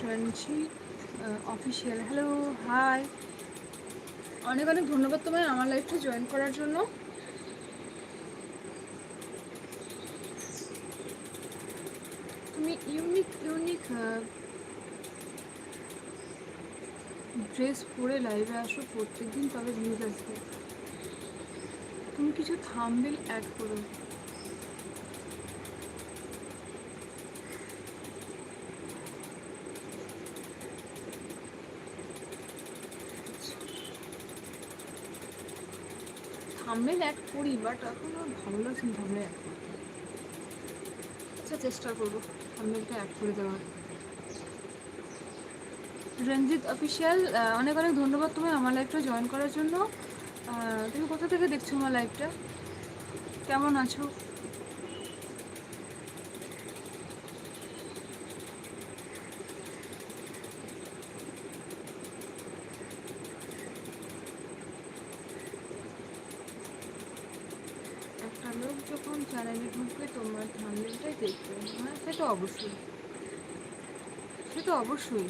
রঞ্জিত official, hello, high. অনেক অনেক ধন্যবাদ তোমায় আমার লাইফটা জয়েন করার জন্য। তুমি ইউনিক ইউনিক ড্রেস পরে লাইভে আসো প্রত্যেকদিন, তবে ভিউজ আসবে। তুমি কিছু থাম্বনেল অ্যাড করো। থাম্বনেল অ্যাড করি, বাট এখন আর ভালো লাগছে না থাম্বনেল অ্যাড করতে। আচ্ছা, চেষ্টা করবো থাম্বনেলটা অ্যাড করে দেওয়ার। রঞ্জিত অফিসিয়াল, অনেক অনেক ধন্যবাদ তুমি আমার লাইভটা জয়েন করার জন্য। তুমি কোথা থেকে দেখছো আমার লাইভটা? কেমন আছো? একটা লোক যখন চ্যানেলে ঢুকবে তোমার থাম্বনেলটাই দেখবে। হ্যাঁ, সে তো অবশ্যই, সে তো অবশ্যই।